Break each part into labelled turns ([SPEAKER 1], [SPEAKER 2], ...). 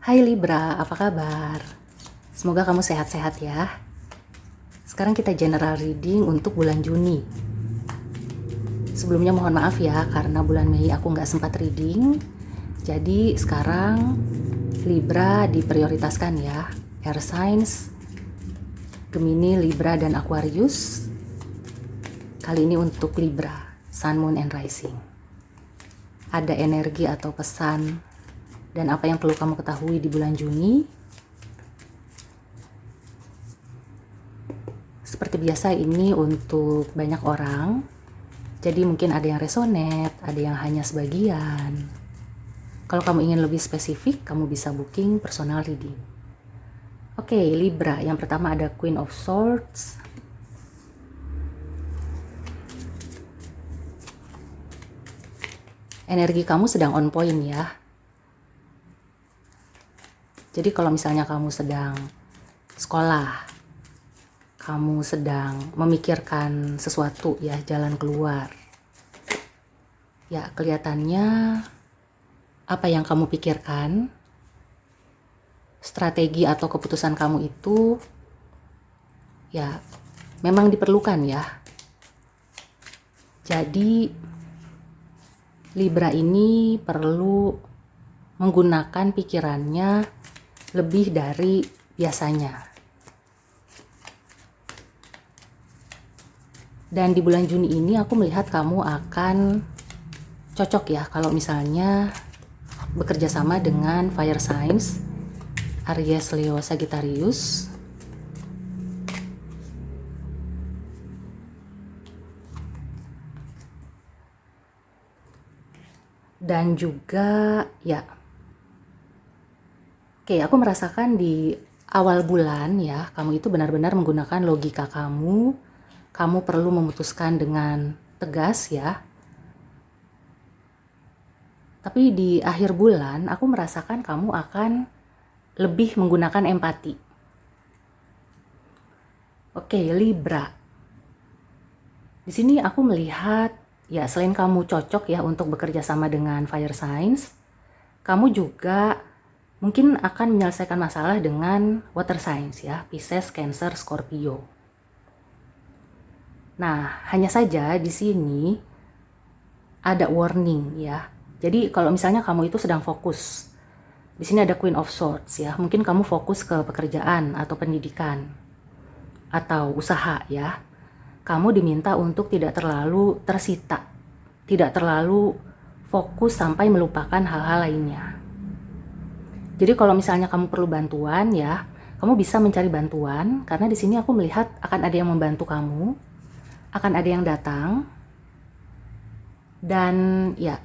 [SPEAKER 1] Hai Libra, apa kabar? Semoga kamu sehat-sehat ya. Sekarang kita general reading untuk bulan Juni. Sebelumnya mohon maaf ya, karena bulan Mei aku nggak sempat reading. Jadi sekarang Libra diprioritaskan ya. Air signs, Gemini, Libra, dan Aquarius. Kali ini untuk Libra, Sun, Moon, and Rising. Ada energi atau pesan dan apa yang perlu kamu ketahui di bulan Juni. Seperti biasa ini untuk banyak orang, jadi mungkin ada yang resonate, ada yang hanya sebagian. Kalau kamu ingin lebih spesifik, kamu bisa booking personal reading. Oke, Libra, yang pertama ada Queen of Swords. Energi kamu sedang on point ya. Jadi kalau misalnya kamu sedang sekolah, kamu sedang memikirkan sesuatu ya, jalan keluar. Ya, kelihatannya apa yang kamu pikirkan, strategi atau keputusan kamu itu ya memang diperlukan ya. Jadi Libra ini perlu menggunakan pikirannya lebih dari biasanya. Dan di bulan Juni ini aku melihat kamu akan cocok ya kalau misalnya bekerja sama dengan fire signs, Aries, Leo, Sagittarius. Dan juga ya, oke, aku merasakan di awal bulan ya, kamu itu benar-benar menggunakan logika kamu. Kamu perlu memutuskan dengan tegas ya. Tapi di akhir bulan, aku merasakan kamu akan lebih menggunakan empati. Oke, Libra. Di sini aku melihat, ya selain kamu cocok ya untuk bekerja sama dengan fire signs, kamu juga mungkin akan menyelesaikan masalah dengan water signs ya, Pisces, Cancer, Scorpio. Nah, hanya saja di sini ada warning ya. Jadi kalau misalnya kamu itu sedang fokus, di sini ada Queen of Swords ya. Mungkin kamu fokus ke pekerjaan atau pendidikan atau usaha ya. Kamu diminta untuk tidak terlalu tersita, tidak terlalu fokus sampai melupakan hal-hal lainnya. Jadi kalau misalnya kamu perlu bantuan ya, kamu bisa mencari bantuan karena di sini aku melihat akan ada yang membantu kamu, akan ada yang datang. Dan ya,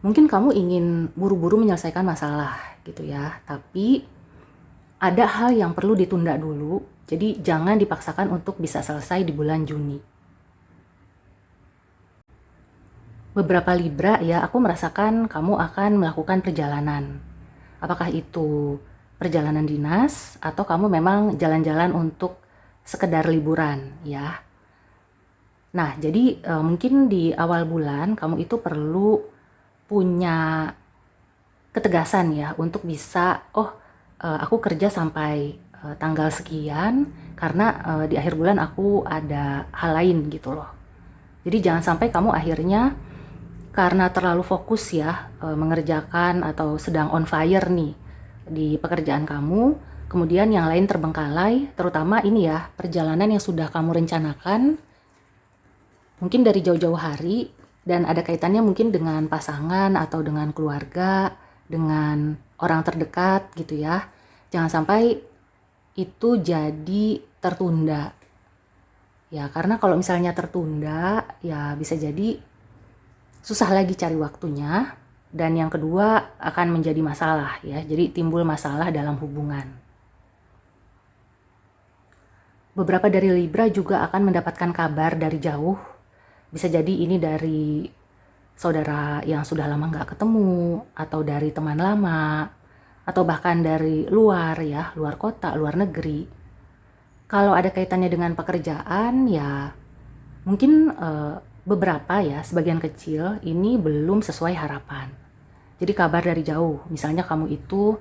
[SPEAKER 1] mungkin kamu ingin buru-buru menyelesaikan masalah gitu ya, tapi ada hal yang perlu ditunda dulu. Jadi jangan dipaksakan untuk bisa selesai di bulan Juni. Beberapa Libra ya, aku merasakan kamu akan melakukan perjalanan. Apakah itu perjalanan dinas atau kamu memang jalan-jalan untuk sekedar liburan ya. Nah, jadi mungkin di awal bulan kamu itu perlu punya ketegasan ya untuk bisa, aku kerja sampai tanggal sekian karena di akhir bulan aku ada hal lain gitu loh. Jadi jangan sampai kamu akhirnya karena terlalu fokus ya mengerjakan atau sedang on fire nih di pekerjaan kamu, kemudian yang lain terbengkalai, terutama ini ya perjalanan yang sudah kamu rencanakan mungkin dari jauh-jauh hari dan ada kaitannya mungkin dengan pasangan atau dengan keluarga, dengan orang terdekat gitu ya. Jangan sampai itu jadi tertunda. Ya, karena kalau misalnya tertunda, ya bisa jadi susah lagi cari waktunya. Dan yang kedua akan menjadi masalah ya. Jadi timbul masalah dalam hubungan. Beberapa dari Libra juga akan mendapatkan kabar dari jauh. Bisa jadi ini dari saudara yang sudah lama nggak ketemu, atau dari teman lama, atau bahkan dari luar ya, luar kota, luar negeri. Kalau ada kaitannya dengan pekerjaan ya mungkin beberapa ya, sebagian kecil ini belum sesuai harapan. Jadi kabar dari jauh, misalnya kamu itu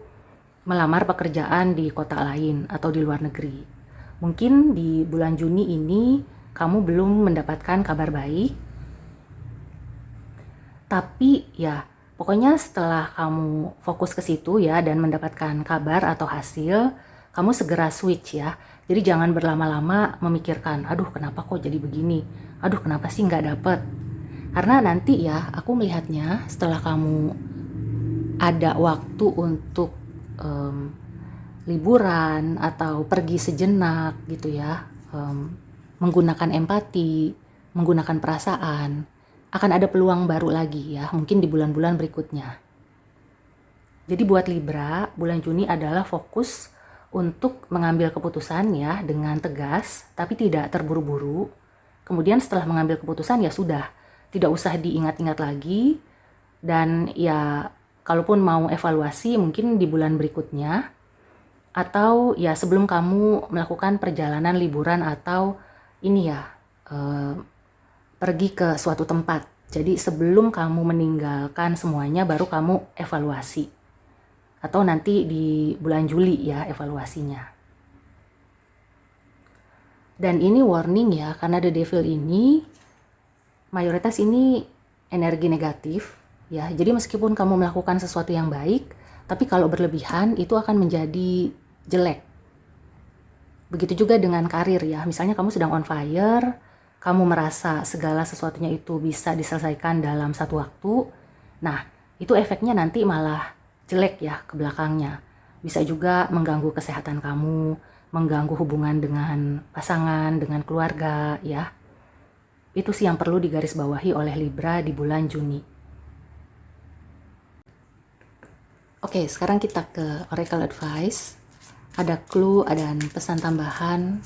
[SPEAKER 1] melamar pekerjaan di kota lain atau di luar negeri. Mungkin di bulan Juni ini kamu belum mendapatkan kabar baik, tapi ya pokoknya setelah kamu fokus ke situ ya dan mendapatkan kabar atau hasil, kamu segera switch ya. Jadi jangan berlama-lama memikirkan, aduh kenapa kok jadi begini, aduh kenapa sih nggak dapet. Karena nanti ya aku melihatnya setelah kamu ada waktu untuk liburan atau pergi sejenak gitu ya, menggunakan empati, menggunakan perasaan, akan ada peluang baru lagi ya, mungkin di bulan-bulan berikutnya. Jadi buat Libra, bulan Juni adalah fokus untuk mengambil keputusan ya dengan tegas, tapi tidak terburu-buru. Kemudian setelah mengambil keputusan ya sudah, tidak usah diingat-ingat lagi. Dan ya kalaupun mau evaluasi mungkin di bulan berikutnya, atau ya sebelum kamu melakukan perjalanan liburan atau ini ya pergi ke suatu tempat. Jadi sebelum kamu meninggalkan semuanya baru kamu evaluasi. Atau nanti di bulan Juli ya evaluasinya. Dan ini warning ya, karena The Devil ini mayoritas ini energi negatif ya. Jadi meskipun kamu melakukan sesuatu yang baik, tapi kalau berlebihan itu akan menjadi jelek. Begitu juga dengan karir ya. Misalnya kamu sedang on fire, kamu merasa segala sesuatunya itu bisa diselesaikan dalam satu waktu. Nah, itu efeknya nanti malah jelek ya ke belakangnya. Bisa juga mengganggu kesehatan kamu, mengganggu hubungan dengan pasangan, dengan keluarga ya. Itu sih yang perlu digarisbawahi oleh Libra di bulan Juni. Oke, sekarang kita ke Oracle Advice. Ada clue, ada pesan tambahan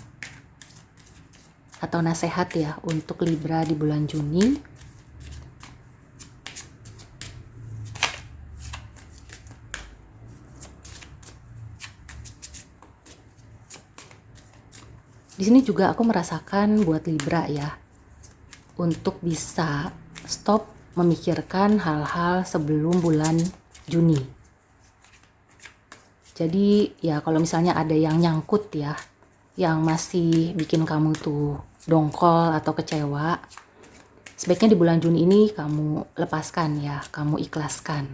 [SPEAKER 1] atau nasihat ya untuk Libra di bulan Juni. Di sini juga aku merasakan buat Libra ya, untuk bisa stop memikirkan hal-hal sebelum bulan Juni. Jadi ya kalau misalnya ada yang nyangkut ya, yang masih bikin kamu tuh dongkol atau kecewa, sebaiknya di bulan Juni ini kamu lepaskan ya, kamu ikhlaskan.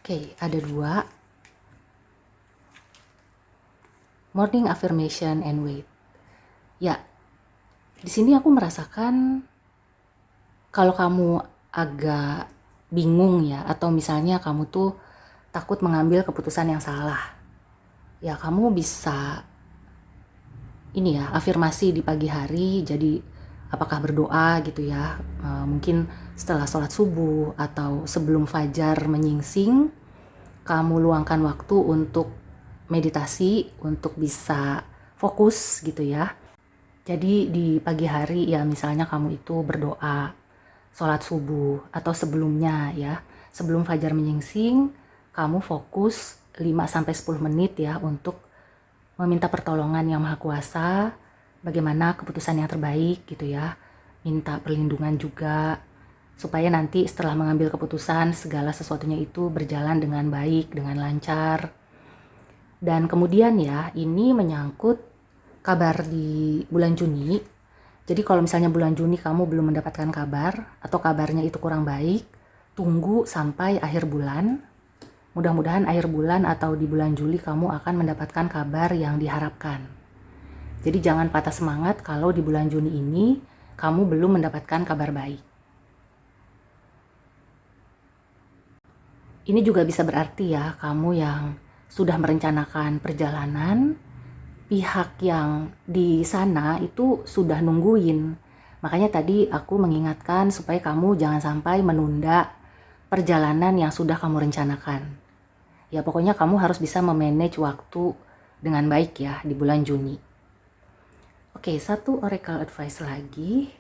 [SPEAKER 1] Oke, ada 2. Morning affirmation and wait. Ya, di sini aku merasakan kalau kamu agak bingung ya, atau misalnya kamu tuh takut mengambil keputusan yang salah. Ya, kamu bisa ini ya, afirmasi di pagi hari. Jadi apakah berdoa gitu ya, mungkin setelah sholat subuh atau sebelum fajar menyingsing, kamu luangkan waktu untuk meditasi, untuk bisa fokus gitu ya. Jadi di pagi hari ya misalnya kamu itu berdoa, sholat subuh atau sebelumnya ya, sebelum fajar menyingsing, kamu fokus 5-10 menit ya untuk meminta pertolongan Yang Maha Kuasa, bagaimana keputusan yang terbaik gitu ya. Minta perlindungan juga, supaya nanti setelah mengambil keputusan segala sesuatunya itu berjalan dengan baik, dengan lancar. Dan kemudian ya, ini menyangkut kabar di bulan Juni. Jadi kalau misalnya bulan Juni kamu belum mendapatkan kabar atau kabarnya itu kurang baik, tunggu sampai akhir bulan. Mudah-mudahan akhir bulan atau di bulan Juli kamu akan mendapatkan kabar yang diharapkan. Jadi jangan patah semangat kalau di bulan Juni ini kamu belum mendapatkan kabar baik. Ini juga bisa berarti ya, kamu yang sudah merencanakan perjalanan, pihak yang di sana itu sudah nungguin. Makanya tadi aku mengingatkan supaya kamu jangan sampai menunda perjalanan yang sudah kamu rencanakan. Ya pokoknya kamu harus bisa memanage waktu dengan baik ya di bulan Juni. Oke, 1 oracle advice lagi.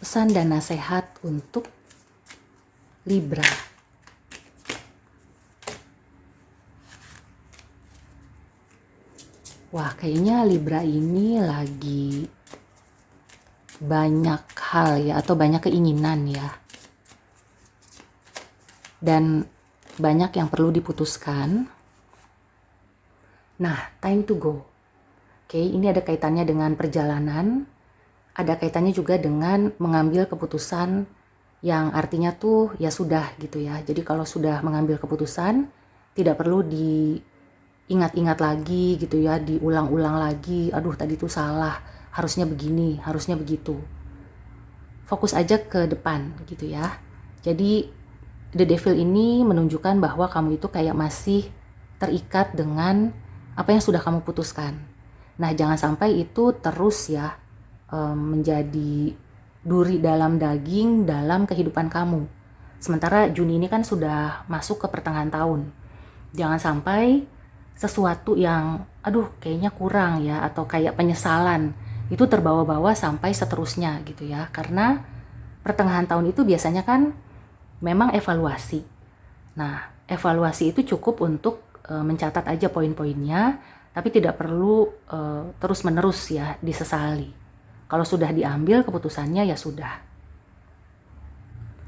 [SPEAKER 1] Pesan dan nasihat untuk Libra. Wah, kayaknya Libra ini lagi banyak hal ya, atau banyak keinginan ya. Dan banyak yang perlu diputuskan. Nah, time to go. Oke, ini ada kaitannya dengan perjalanan, ada kaitannya juga dengan mengambil keputusan yang artinya tuh ya sudah gitu ya. Jadi kalau sudah mengambil keputusan, tidak perlu diingat-ingat lagi gitu ya, diulang-ulang lagi. Aduh, tadi tuh salah, harusnya begini, harusnya begitu. Fokus aja ke depan gitu ya. Jadi The Devil ini menunjukkan bahwa kamu itu kayak masih terikat dengan apa yang sudah kamu putuskan. Nah, jangan sampai itu terus ya menjadi duri dalam daging dalam kehidupan kamu. Sementara Juni ini kan sudah masuk ke pertengahan tahun. Jangan sampai sesuatu yang aduh kayaknya kurang ya, atau kayak penyesalan itu terbawa-bawa sampai seterusnya gitu ya. Karena pertengahan tahun itu biasanya kan memang evaluasi. Nah, evaluasi itu cukup untuk mencatat aja poin-poinnya, tapi tidak perlu terus-menerus ya disesali. Kalau sudah diambil keputusannya ya sudah.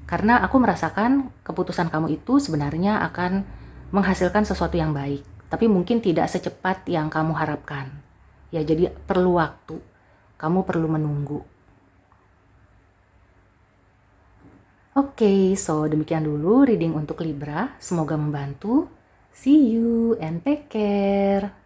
[SPEAKER 1] Karena aku merasakan keputusan kamu itu sebenarnya akan menghasilkan sesuatu yang baik, tapi mungkin tidak secepat yang kamu harapkan. Ya, jadi perlu waktu. Kamu perlu menunggu. Oke, so demikian dulu reading untuk Libra. Semoga membantu. See you and take care.